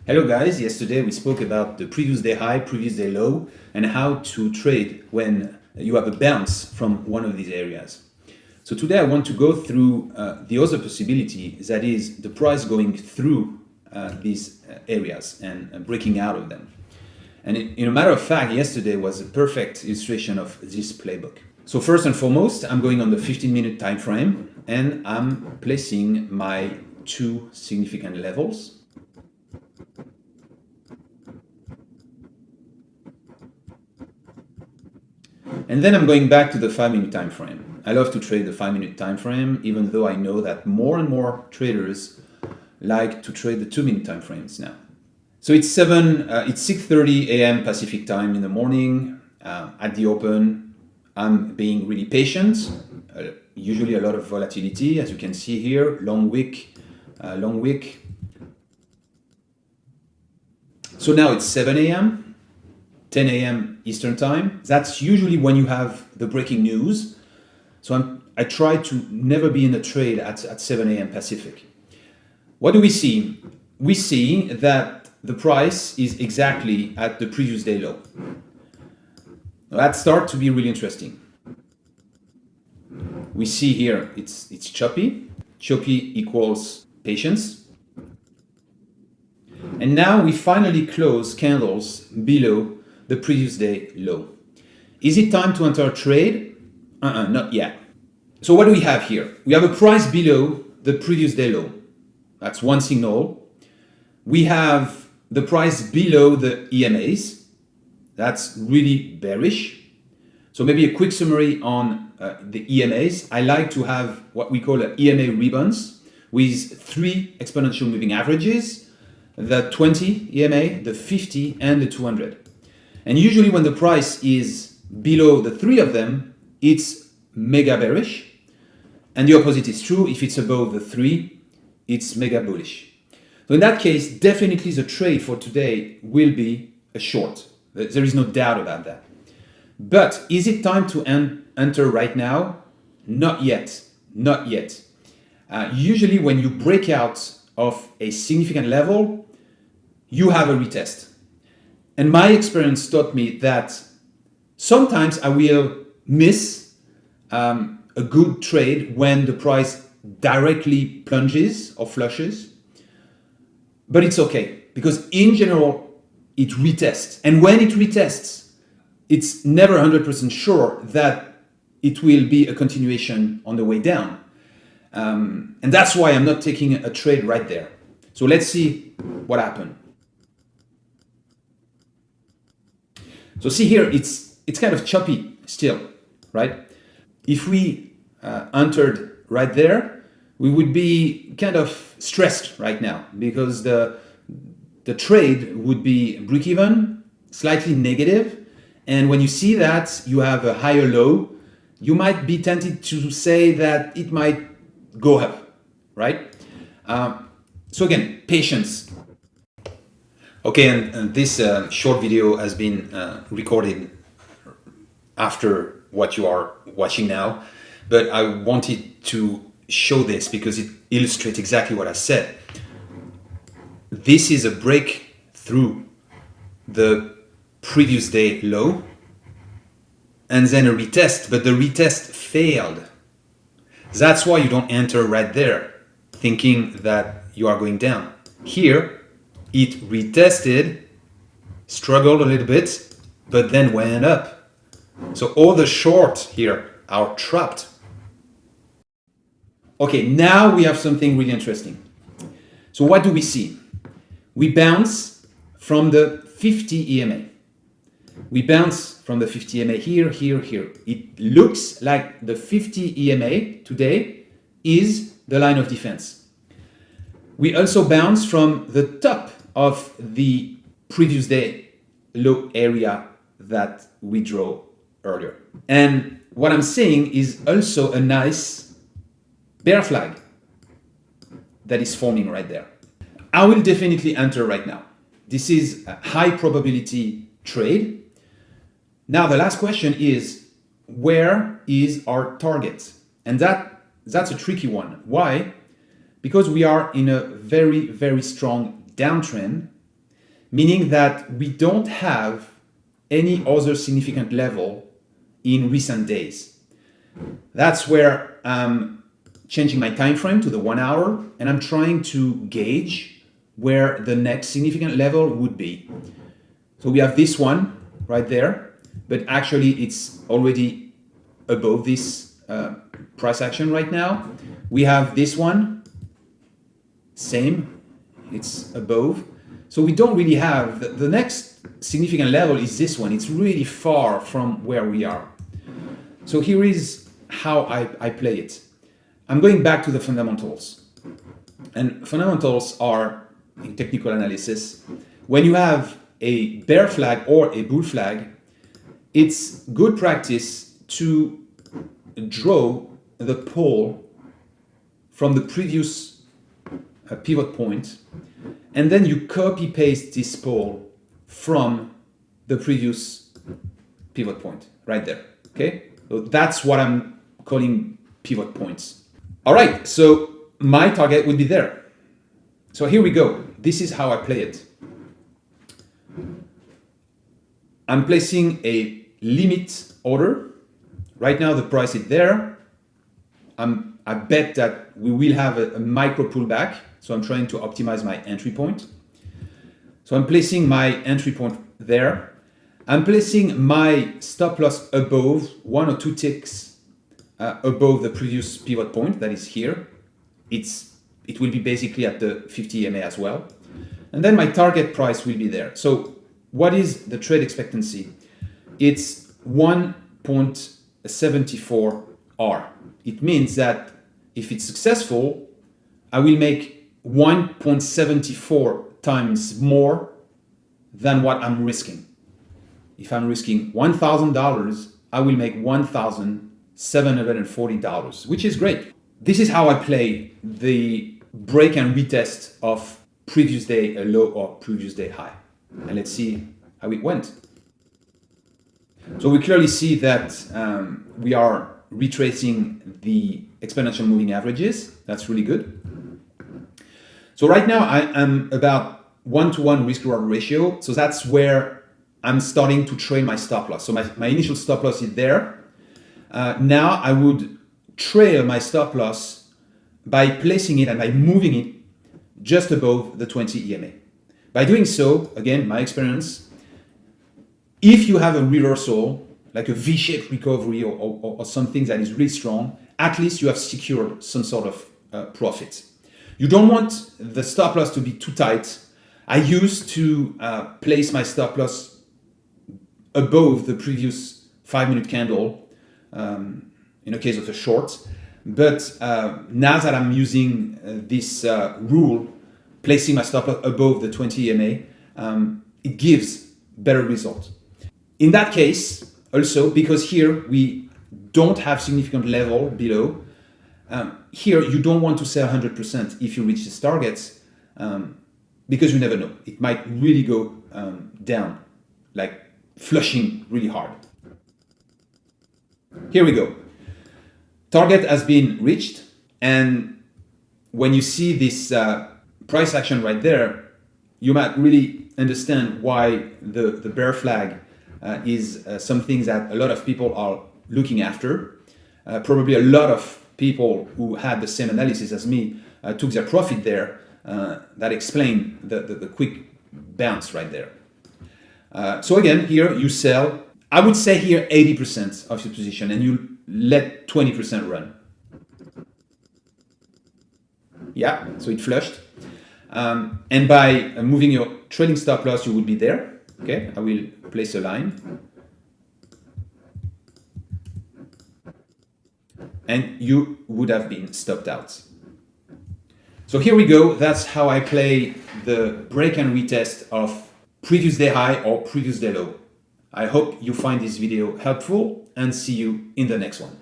Hello guys, yesterday we spoke about the previous day high, previous day low, and how to trade when you have a bounce from one of these areas. So today I want to go through the other possibility, that is the price going through these areas and breaking out of them. And in a matter of fact, yesterday was a perfect illustration of this playbook. So first and foremost, I'm going on the 15-minute time frame and I'm placing my two significant levels. And then I'm going back to the 5-minute time frame. I love to trade the 5-minute time frame, even though I know that more and more traders like to trade the 2-minute time frames now. So it's 6:30 a.m. Pacific time in the morning. At the open, I'm being really patient. Usually a lot of volatility, as you can see here. Long wick. So now it's 7 a.m. 10 a.m. Eastern Time. That's usually when you have the breaking news. So I try to never be in a trade at 7 a.m. Pacific. What do we see? We see that the price is exactly at the previous day low. Now that starts to be really interesting. We see here it's choppy. Choppy equals patience. And now we finally close candles below the previous day low. Is it time to enter a trade? Not yet. So what do we have here? We have a price below the previous day low. That's one signal. We have the price below the EMAs. That's really bearish. So maybe a quick summary on the EMAs. I like to have what we call EMA ribbons with 3 exponential moving averages, the 20 EMA, the 50, and the 200. And usually when the price is below the 3 of them, it's mega bearish. And the opposite is true. If it's above the 3, it's mega bullish. So in that case, definitely the trade for today will be a short. There is no doubt about that. But is it time to enter right now? Not yet. Not yet. Usually when you break out of a significant level, you have a retest. And my experience taught me that sometimes I will miss a good trade when the price directly plunges or flushes. But it's okay, because in general, it retests. And when it retests, it's never 100% sure that it will be a continuation on the way down. And that's why I'm not taking a trade right there. So let's see what happened. So see here, it's kind of choppy still, right? If we entered right there, we would be kind of stressed right now because the trade would be break-even, slightly negative, and when you see that you have a higher low, you might be tempted to say that it might go up, right? So again, patience. Okay, and this short video has been recorded after what you are watching now, but I wanted to show this because it illustrates exactly what I said. This is a break through the previous day low and then a retest, but the retest failed. That's why you don't enter right there thinking that you are going down. Here, it retested, struggled a little bit, but then went up. So all the shorts here are trapped. Okay, now we have something really interesting. So what do we see? We bounce from the 50 EMA. We bounce from the 50 EMA here, here, here. It looks like the 50 EMA today is the line of defense. We also bounce from the top of the previous day low area that we draw earlier. And what I'm seeing is also a nice bear flag that is forming right there. I will definitely enter right now. This is a high probability trade. Now the last question is, where is our target? And that's a tricky one. Why? Because we are in a very, very strong downtrend meaning that we don't have any other significant level in recent days. That's where I'm changing my time frame to the 1 hour, and I'm trying to gauge where the next significant level would be. So we have this one right there, but actually it's already above this price action right now. We have this one, same, it's above. So we don't really have, the next significant level is this one. It's really far from where we are. So here is how I play it. I'm going back to the fundamentals. And fundamentals are, in technical analysis, when you have a bear flag or a bull flag, it's good practice to draw the pole from the previous pivot point, and then you copy paste this pole from the previous pivot point right there. Okay, so that's what I'm calling pivot points. All right, so my target would be there. So here we go. This is how I play it. I'm placing a limit order. Right now the price is there. I bet that we will have a micro pullback, so I'm trying to optimize my entry point. So I'm placing my entry point there. I'm placing my stop loss above 1 or 2 ticks above the previous pivot point, that is here. It will be basically at the 50 EMA as well. And then my target price will be there. So what is the trade expectancy? It's 1.74 R. It means that if it's successful, I will make 1.74 times more than what I'm risking. If I'm risking $1,000, I will make $1,740, which is great. This is how I play the break and retest of previous day low or previous day high. And let's see how it went. So we clearly see that we are retracing the exponential moving averages. That's really good. So right now I am about 1-to-1 risk reward ratio. So that's where I'm starting to trail my stop loss. So my initial stop loss is there. Now I would trail my stop loss by placing it and by moving it just above the 20 EMA. By doing so, again, my experience, if you have a reversal, like a V-shaped recovery or something that is really strong, at least you have secured some sort of profit. You don't want the stop loss to be too tight. I used to place my stop loss above the previous 5-minute candle in a case of a short. But now that I'm using this rule, placing my stop loss above the 20 EMA, it gives better results. In that case, also, because here we don't have significant level below, here you don't want to sell 100% if you reach these targets, because you never know. It might really go down, like flushing really hard. Here we go. Target has been reached, and when you see this price action right there, you might really understand why the bear flag is something that a lot of people are looking after. Probably a lot of people who had the same analysis as me took their profit there. That explain the quick bounce right there. So again, here you sell, I would say here 80% of your position, and you let 20% run. Yeah, so it flushed. And by moving your trailing stop loss, you would be there. Okay, I will place a line. And you would have been stopped out. So here we go. That's how I play the break and retest of previous day high or previous day low. I hope you find this video helpful, and see you in the next one.